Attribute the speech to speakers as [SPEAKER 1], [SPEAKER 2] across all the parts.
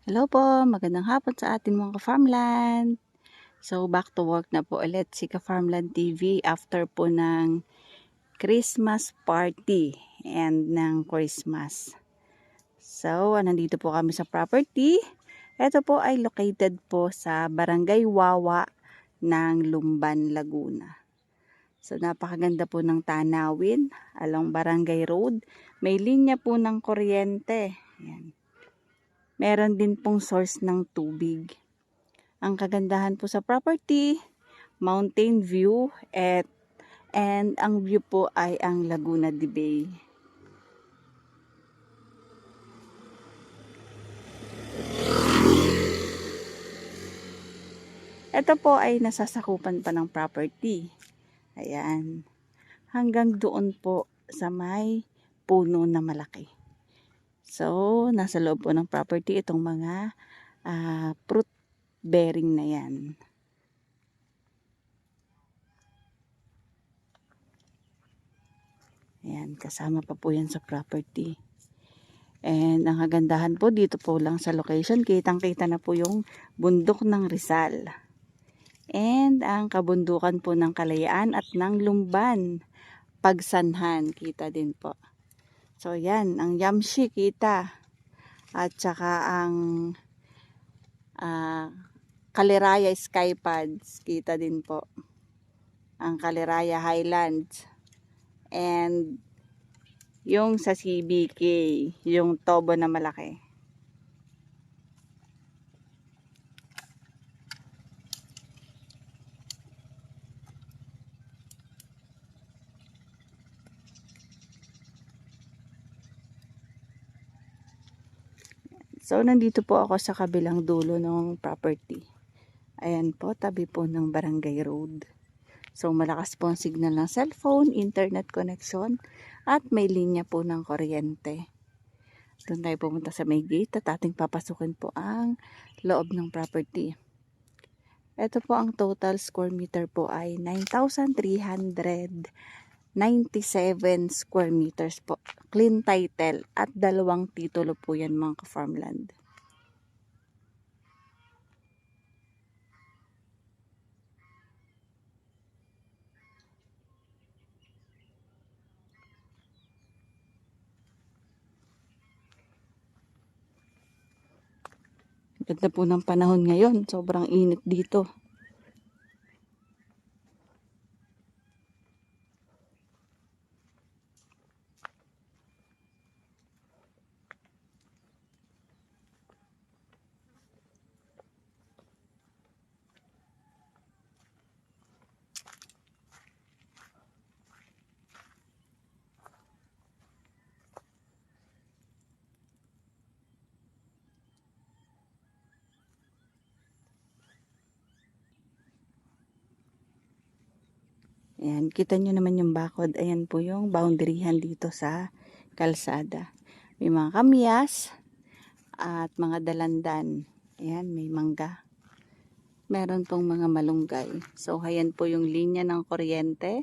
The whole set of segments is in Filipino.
[SPEAKER 1] Hello po, magandang hapon sa atin mga ka-farmland. So back to work na po ulit si ka-farmland TV after po ng Christmas party and ng Christmas. So nandito po kami sa property. Ito po ay located po sa Barangay Wawa ng Lumban, Laguna. So napakaganda po ng tanawin along Barangay Road. May linya po ng kuryente. Ayan. Meron din pong source ng tubig. Ang kagandahan po sa property, mountain view and ang view po ay ang Laguna de Bay. Ito po ay nasasakupan pa ng property. Ayan. Hanggang doon po sa may puno na malaki. So, nasa loob po ng property itong mga fruit bearing na yan. Ayan, kasama pa po yan sa property. And ang kagandahan po dito po lang sa location, kitang-kita na po yung bundok ng Rizal. And ang kabundukan po ng Kalayaan at ng Lumban, Pagsanhan, kita din po. So yan, ang Yamshi kita. At saka ang Kaliraya Skypads, kita din po. Ang Kaliraya Highlands. And yung sa CBK, yung tobo na malaki. So, nandito po ako sa kabilang dulo ng property. Ayan po, tabi po ng Barangay Road. So, malakas po ang signal ng cellphone, internet connection, at may linya po ng kuryente. Doon tayo pumunta sa may gate at ating papasukin po ang loob ng property. Ito po ang total square meter po ay 9,397 square meters po. Clean title at 2 titulo po yan mga ka-farmland. Ganda po ng panahon ngayon. Sobrang init dito. Ayan, kita nyo naman yung bakod. Ayan po yung boundaryhan dito sa kalsada. May mga kamyas at mga dalandan. Ayan, may mangga. Meron pong mga malunggay. So, ayan po yung linya ng kuryente.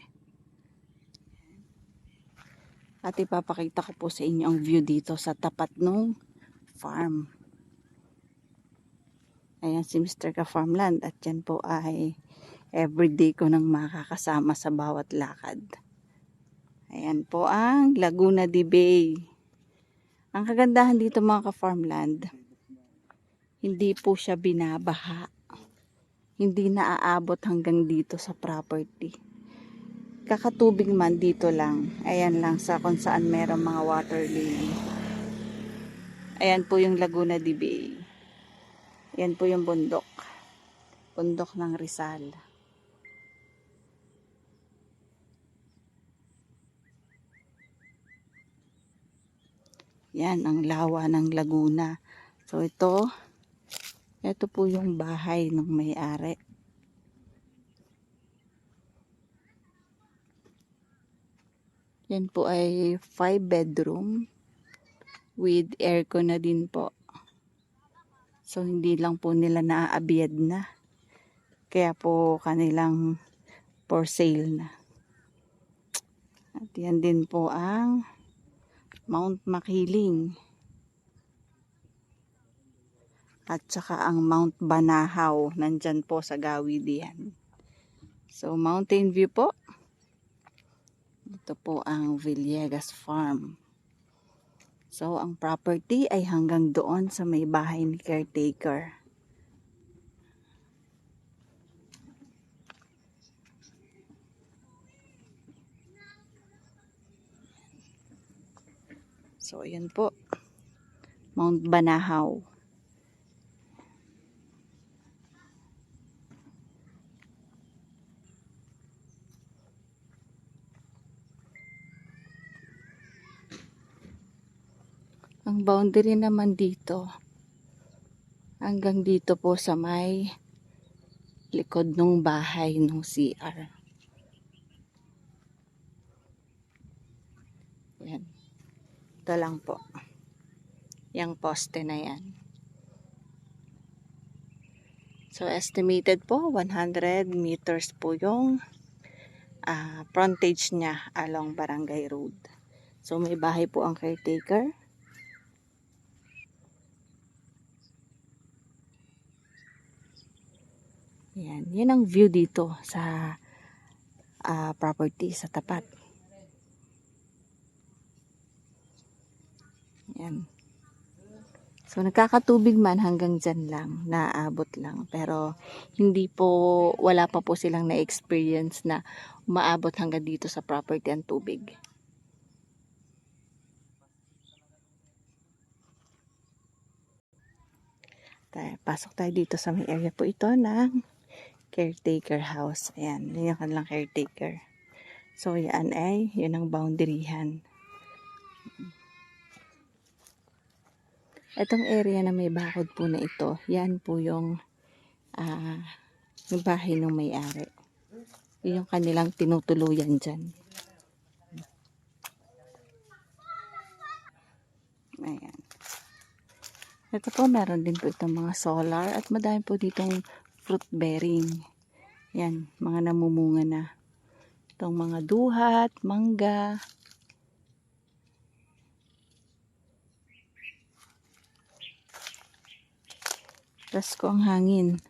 [SPEAKER 1] At ipapakita ko po sa inyo ang view dito sa tapat ng farm. Ayan si Mr. Ka-Farmland. At yan po ay everyday ko nang makakasama sa bawat lakad. Ayan po ang Laguna de Bay. Ang kagandahan dito mga ka-farmland, hindi po siya binabaha. Hindi naaabot hanggang dito sa property. Kakatubig man dito lang. Ayan lang sa kung saan meron mga water lily. Ayan po yung Laguna de Bay. Ayan po yung bundok. Bundok ng Rizal. Yan ang lawa ng Laguna. So ito po yung bahay ng may-ari. Yan po ay 5 bedroom with aircon na din po. So hindi lang po nila naaabiyad na. Kaya po kanilang for sale na. At yan din po ang Mount Makiling. At saka ang Mount Banahaw, nandyan po sa gawid yan. So, mountain view po. Ito po ang Villegas Farm. So, ang property ay hanggang doon sa may bahay ni caretaker. So, ayan po. Mount Banahaw. Ang boundary naman dito, hanggang dito po sa may likod ng bahay ng CR. Yan. Ito lang po. Yang poste na yan. So, estimated po, 100 meters po yung frontage niya along Barangay Road. So, may bahay po ang caretaker. Yan. Yan ang view dito sa property sa tapat. Yan. So, nagkakatubig man hanggang dyan lang, naaabot lang. Pero, hindi po, wala pa po silang na-experience na umaabot hanggang dito sa property ang tubig. Pasok tayo dito sa may area po ito ng caretaker house. Ayan, yun yung kanilang caretaker. So, yan ay, yun ang boundaryhan. Itong area na may bakod po na ito, yan po yung bahay ng may-ari. Yun yung kanilang tinutuluyan dyan. Ayan. Ito po, meron din po itong mga solar at madami po ditong fruit bearing. Yan, mga namumunga na. Itong mga duhat, mangga. Pasko ang hangin.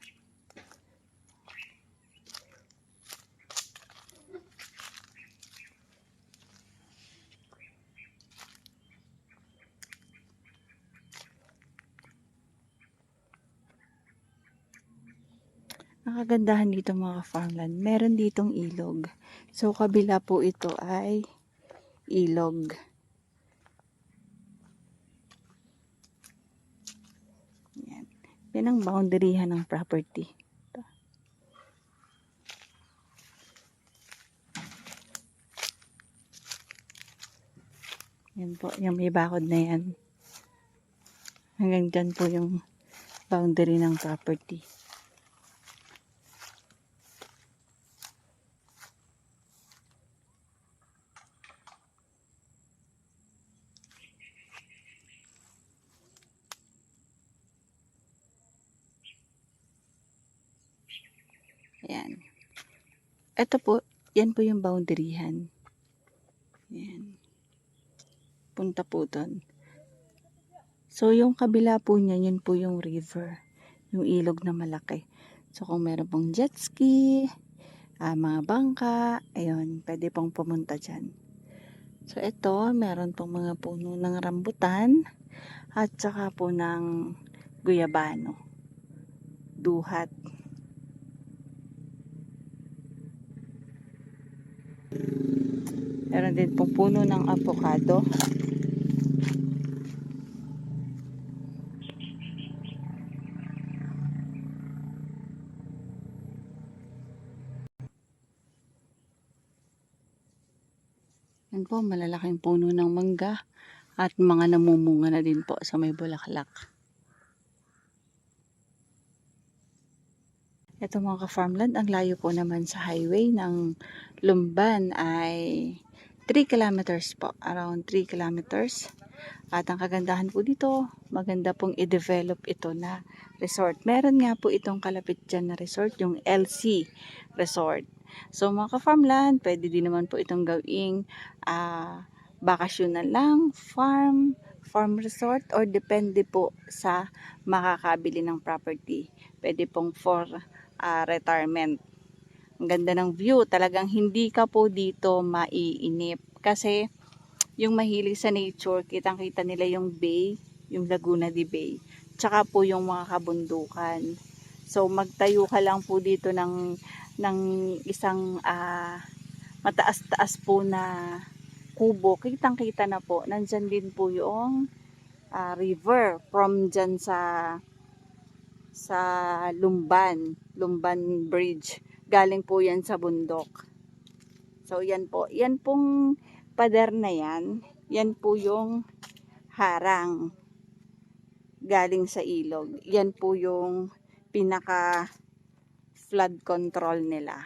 [SPEAKER 1] Ang kagandahan dito mga farmland, meron ditong ilog. So, kabila po ito ay ilog. Yan. Yan ang boundaryhan ng property. Ito. Yan po, yung may bakod na yan. Hanggang dyan po yung boundary ng property. Yan. Ito po, yan po yung boundaryhan. Yan. Punta po doon. So, yung kabila po niya, yun po yung river. Yung ilog na malaki. So, kung meron pong jet ski, mga bangka, ayun, pwede pong pumunta dyan. So, ito, meron pong mga puno ng rambutan at saka po ng guyabano. Duhat. Meron din pong puno ng avocado. Yan po, malalaking puno ng mangga at mga namumunga na din po sa may bulaklak. Ito mga ka-farmland, ang layo po naman sa highway ng Lumban ay 3 kilometers po, around 3 kilometers. At ang kagandahan po dito, maganda pong i-develop ito na resort. Meron nga po itong kalapit dyan na resort, yung LC Resort. So mga ka-farmland, pwede din naman po itong gawing bakasyon na lang, farm, farm resort or depende po sa makakabili ng property. Pwede pong for retirement. Ang ganda ng view. Talagang hindi ka po dito maiinip. Kasi yung mahilig sa nature, kitang-kita nila yung bay, yung Laguna de Bay. Tsaka po yung mga kabundukan. So magtayo ka lang po dito ng isang mataas-taas po na kubo. Kitang-kita na po. Nandyan din po yung river from dyan sa Lumban Bridge. Galing po yan sa bundok. So yan po. Yan pong pader na yan. Yan po yung harang galing sa ilog. Yan po yung pinaka flood control nila.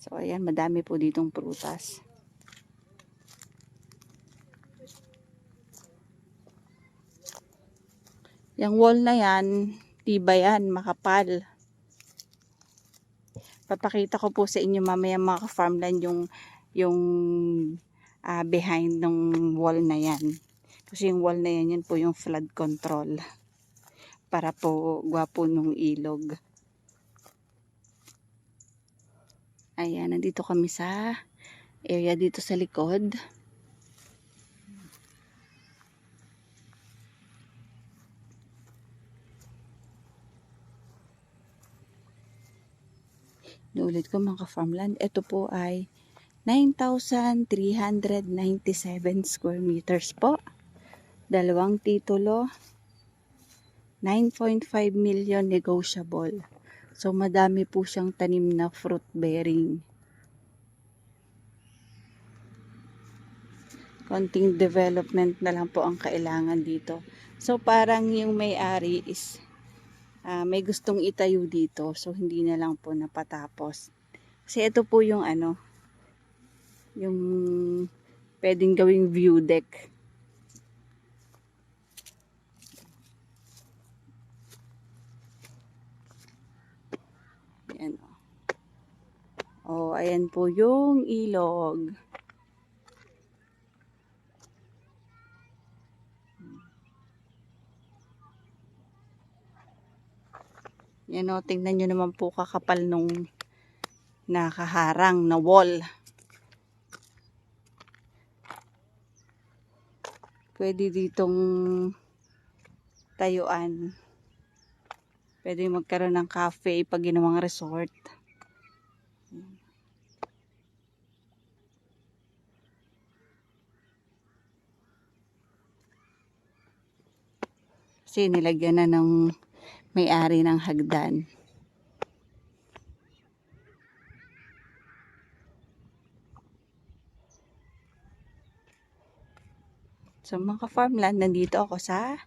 [SPEAKER 1] So ayan, madami po ditong prutas. Yung wall na yan, tibay yan, makapal. Papakita ko po sa inyo mamaya mga ka-farmland yung behind ng wall na yan. Kasi yung wall na yan, yan po yung flood control. Para po gwapo nung ilog. Ayan, nandito kami sa area dito sa likod. Ulit ko mga ka-farmland, ito po ay 9,397 square meters po. Dalawang titulo, 9.5 million negotiable. So madami po siyang tanim na fruit bearing. Konting development na lang po ang kailangan dito. So parang yung may-ari is may gustong itayo dito. So hindi na lang po napatapos. Kasi ito po yung yung pwedeng gawing view deck. Ayan. Oh, ayan po yung ilog. Yan o, tingnan nyo naman po kakapal nung nakaharang na wall. Pwede ditong tayuan. Pwede magkaroon ng cafe pag ginawang resort. Kasi nilagyan na ng may-ari ng hagdan. So mga farmland, nandito ako sa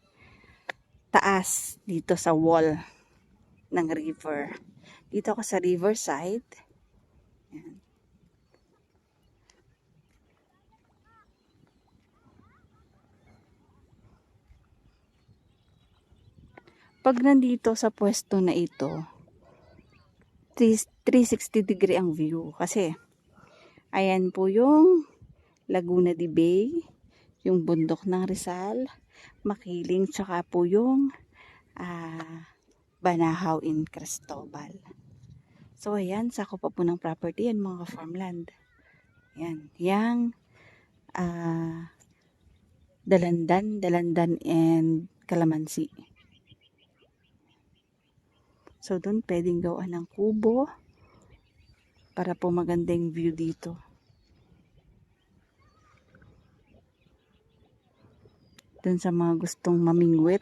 [SPEAKER 1] taas, dito sa wall ng river. Dito ako sa riverside. Yan. Pag nandito sa pwesto na ito, 360 degree ang view. Kasi, ayan po yung Laguna de Bay, yung bundok ng Rizal, Makiling, tsaka po yung Banahaw in Cristobal. So, ayan, sako pa po ng property yan mga farmland. Ayan, yang Dalandan and Calamansi. So, doon pwedeng gawa ng kubo para po magandang view dito. Doon sa mga gustong mamingwit,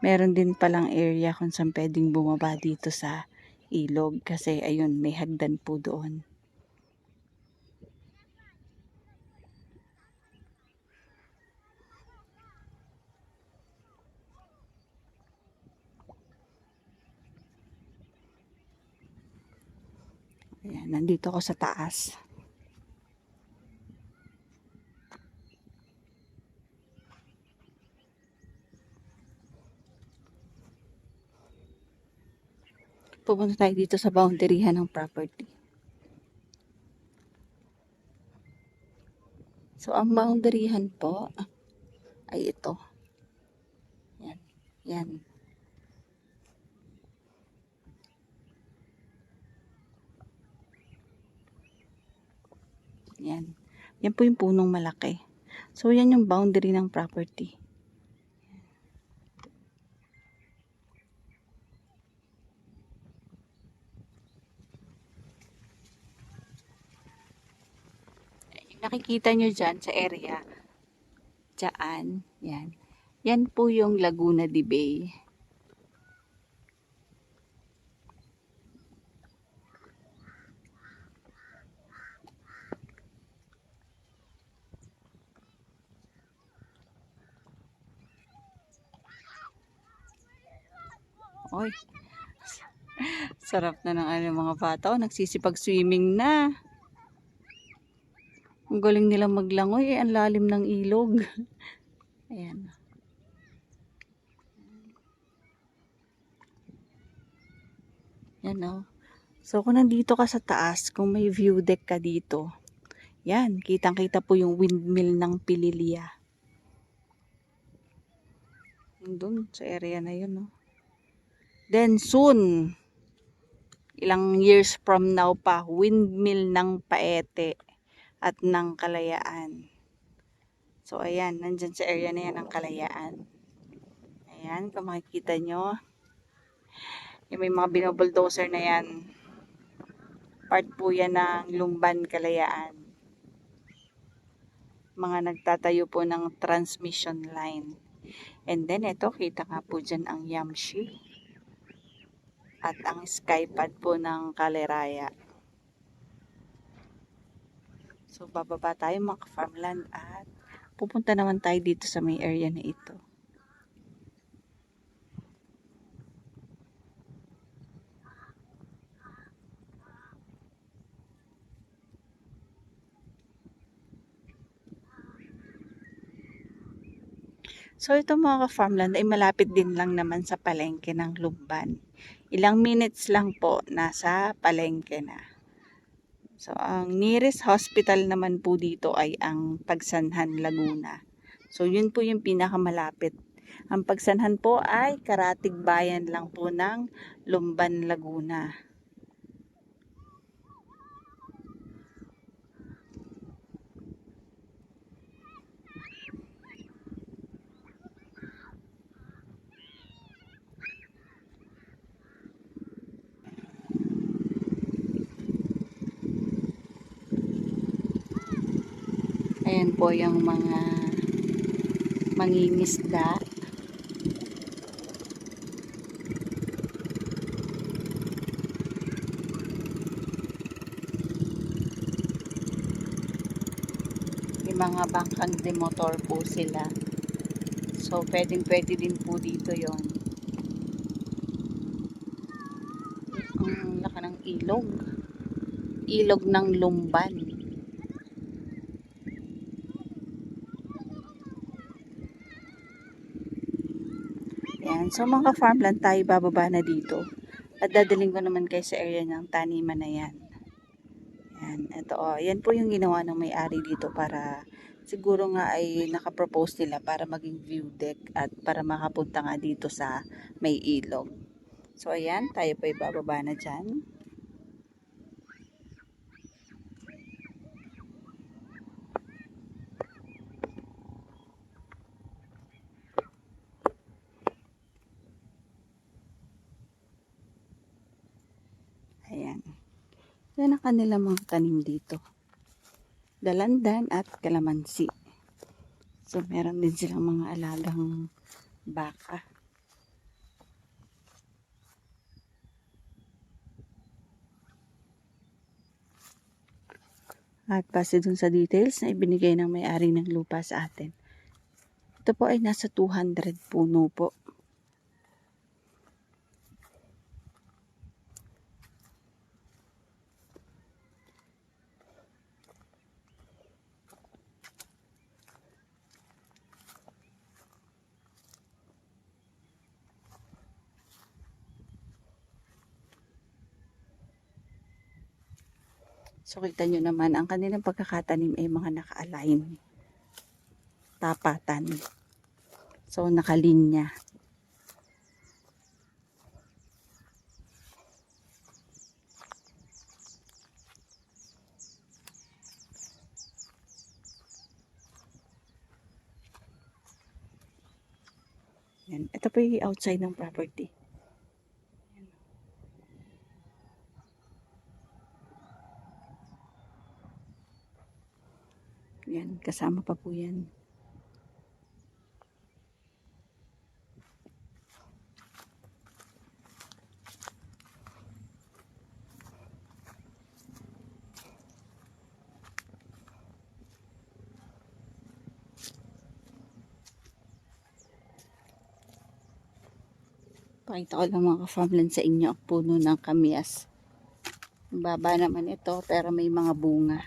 [SPEAKER 1] meron din palang area kung saan pwedeng bumaba dito sa ilog. Kasi, ayun, may hagdan po doon. Ayan, nandito ako sa taas. Pupunta tayo dito sa boundaryhan ng property. So, ang boundaryhan po ay ito. Yan. Yan. Yan. Yan po yung punong malaki. So, yan yung boundary ng property. Nakikita nyo dyan sa area. Dyan. Yan. Yan po yung Laguna de Bay. Oy. Sarap na ng mga bata. Oh, nagsisipag-swimming na. Ang galing nilang maglangoy. Ang lalim ng ilog. Ayan. Yan o. So, kung nandito ka sa taas, kung may view deck ka dito, yan, kitang-kita po yung windmill ng Pililya. Doon, sa area na yun, no? Then, soon, ilang years from now pa, windmill ng Paete at ng Kalayaan. So, ayan, nandyan sa area na yan ng Kalayaan. Ayan, kung makikita nyo, yung may mga binobulldozer na yan. Part po yan ng Lumban, Kalayaan. Mga nagtatayo po ng transmission line. And then, ito, kita nga po dyan ang Yamshi. At ang skypad po ng Kaleraya. So, bababa tayo mga ka-farmland at pupunta naman tayo dito sa may area na ito. So, ito mga ka-farmland ay malapit din lang naman sa palengke ng Lumban. Ilang minutes lang po, nasa palengke na. So, ang nearest hospital naman po dito ay ang Pagsanhan, Laguna. So, yun po yung pinakamalapit. Ang Pagsanhan po ay karatig bayan lang po ng Lumban, Laguna. Ayan po yung mga mangingisda. Yung mga bangkang de motor po sila. So, pwede din po dito yon. Ang laki ng ilog. Ilog ng Lumban. Ayan. So, mga farmland tayo bababa na dito. At dadaling ko naman kayo sa area ng taniman na yan. Ayan. Ito o. Yan po yung ginawa ng may-ari dito para siguro nga ay nakapropose nila para maging view deck at para makapunta nga dito sa may ilog. So, ayan. Tayo pa ibababa na dyan. Ayan. Yan ang kanilang mga tanim dito. Dalandan at kalamansi. So, meron din silang mga alagang baka. At base dun sa details na ibinigay ng may-ari ng lupa sa atin. Ito po ay nasa 200 puno po. So, kita nyo naman, ang kanilang pagkakatanim ay mga naka-align. tapatan. So, nakalinya. Yan. Ito po yung outside ng property. Yan, kasama pa po yan. Pakita ko lang mga ka-farmland sa inyo ang puno ng kamyas. Ang baba naman ito pero may mga bunga.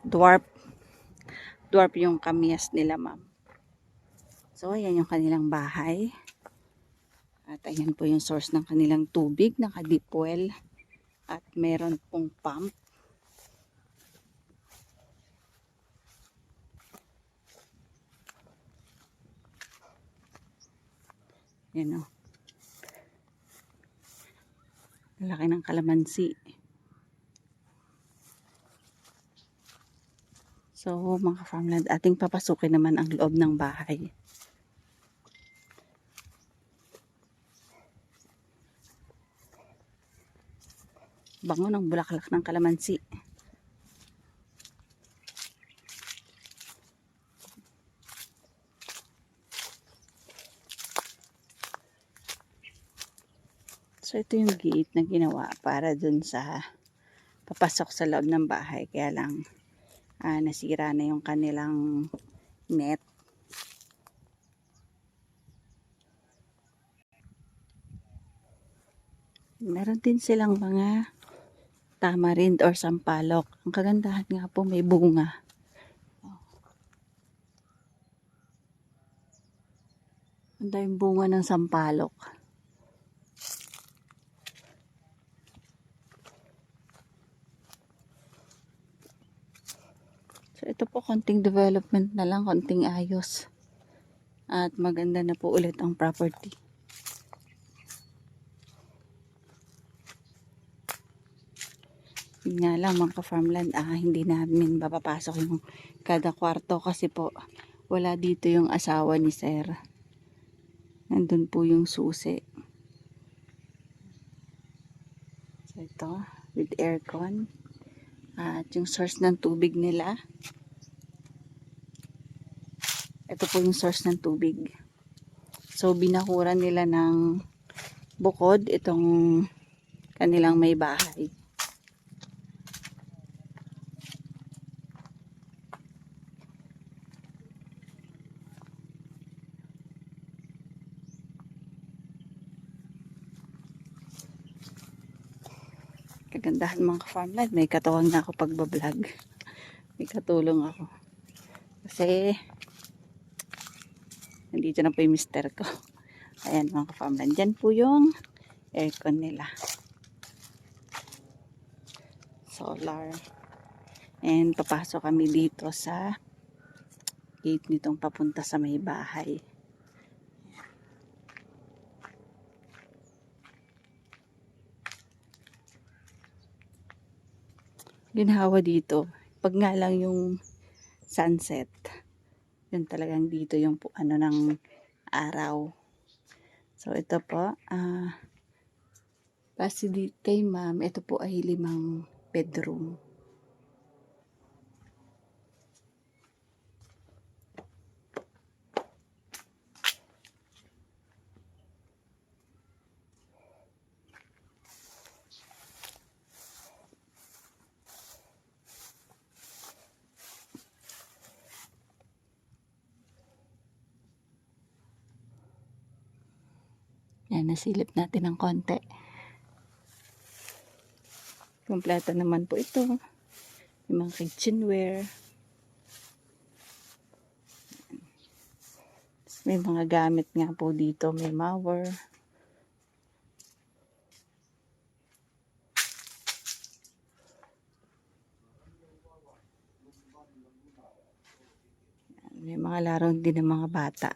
[SPEAKER 1] Dwarf yung kamyas nila, ma'am. So, ayan yung kanilang bahay. At ayan po yung source ng kanilang tubig, naka-deep well. At meron pong pump. Yan o. Laki ng kalamansi. So, mga farmland, ating papasukin naman ang loob ng bahay. Bango ng bulaklak ng kalamansi. So, ito yung gate na ginawa para dun sa papasok sa loob ng bahay. Kaya lang, nasira na yung kanilang net. Meron din silang mga tamarind or sampalok. Ang kagandahan nga po, may bunga. Ang daming bunga ng sampalok. So, ito po, konting development na lang, konting ayos. At maganda na po ulit ang property. Yun nga lang mga ka-farmland, hindi namin mapapasok yung kada kwarto kasi po wala dito yung asawa ni Sir. Nandun po yung susi. So ito, with aircon. At yung source ng tubig nila. Ito po yung source ng tubig. So binakuran nila ng bukod itong kanilang may bahay. Kagandahan mga ka-farmland, may katuwang na ako pagbablog. May katulong ako. Kasi nandito na po yung mister ko. Ayan mga ka-farmland, dyan po yung aircon nila. Solar. And papasok kami dito sa gate nitong papunta sa may bahay. Ginhawa dito, pag nga lang yung sunset, yun talagang dito yung ano ng araw. So ito po, kasi kay ma'am, ito po ay 5 bedroom. Yan, nasilip natin ng konti. Kompleto naman po ito. Yung mga kitchenware. May mga gamit nga po dito. May mower. May mga laruan din ng mga bata.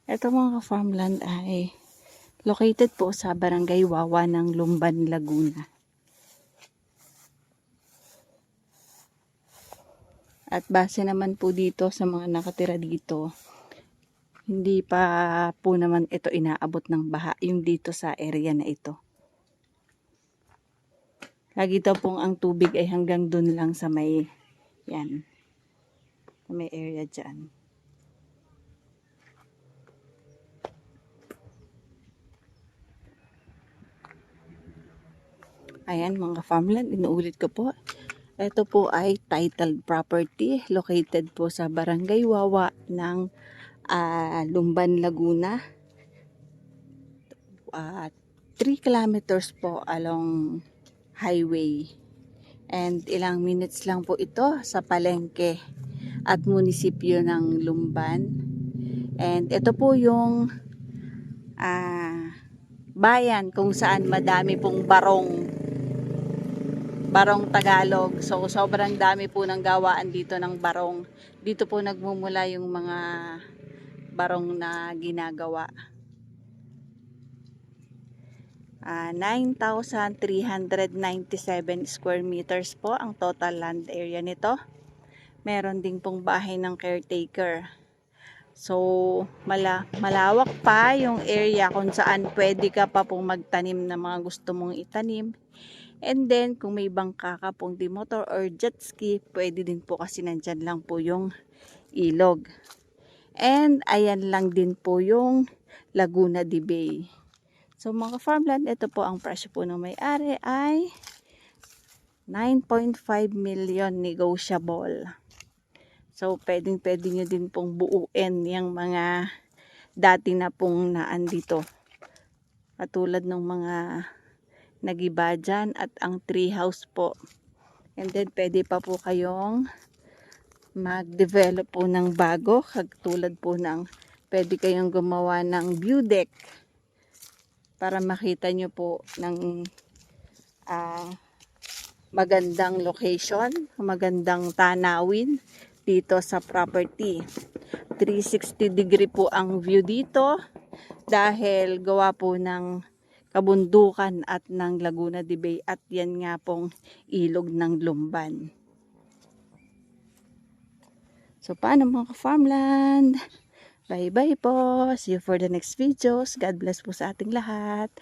[SPEAKER 1] Ito mga ka-farmland ay located po sa Barangay Wawa ng Lumban, Laguna. At base naman po dito sa mga nakatira dito, hindi pa po naman ito inaabot ng baha yung dito sa area na ito. Lagi daw pong ang tubig ay hanggang dun lang sa may, yan, sa may area dyan. Ayan mga farmland, inuulit ko po. Ito po ay titled property located po sa Barangay Wawa ng Lumban, Laguna. 3 kilometers po along highway. And ilang minutes lang po ito sa palengke at munisipyo ng Lumban. And ito po yung bayan kung saan madami pong barong Tagalog. So sobrang dami po ng gawaan dito ng barong. Dito po nagmumula yung mga barong na ginagawa. 9,397 square meters po ang total land area nito. Meron din pong bahay ng caretaker. So malawak pa yung area kung saan pwede ka pa pong magtanim ng mga gusto mong itanim. And then, kung may bangka ka pong di motor or jet ski, pwede din po kasi nandyan lang po yung ilog. And, ayan lang din po yung Laguna de Bay. So, mga farmland, ito po ang presyo po ng may-ari ay 9.5 million negotiable. So, pwede nyo din pong buuin yung mga dati na pong naandito. Katulad ng mga nagiba dyan at ang tree house po. And then pwede pa po kayong mag-develop po ng bago. Katulad po ng pwede kayong gumawa ng view deck para makita nyo po ng magandang location, magandang tanawin dito sa property. 360 degree po ang view dito dahil gawa po ng kabundukan at ng Laguna de Bay at yan nga pong ilog ng Lumban. So paano mga farmland? Bye bye po. See you for the next videos. God bless po sa ating lahat.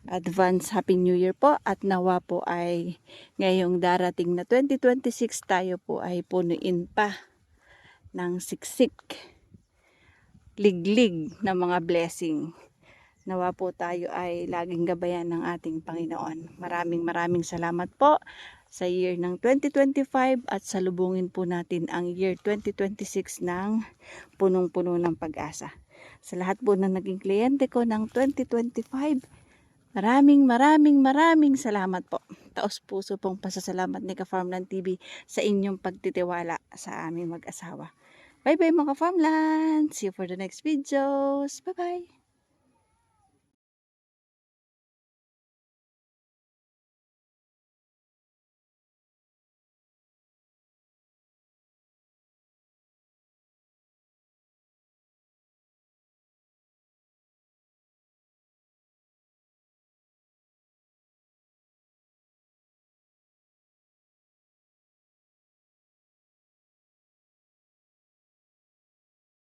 [SPEAKER 1] Advance Happy New Year po at nawa po ay ngayong darating na 2026 tayo po ay punuin pa ng siksik, liglig na mga blessing. Nawa po tayo ay laging gabayan ng ating Panginoon. Maraming salamat po sa year ng 2025 at salubungin po natin ang year 2026 ng punong-puno ng pag-asa. Sa lahat po na naging kliyente ko ng 2025, maraming salamat po. Taos puso pong pasasalamat ni Ka-Farmland TV sa inyong pagtitiwala sa aming mag-asawa. Bye bye mga Farmland! See you for the next videos. Bye bye!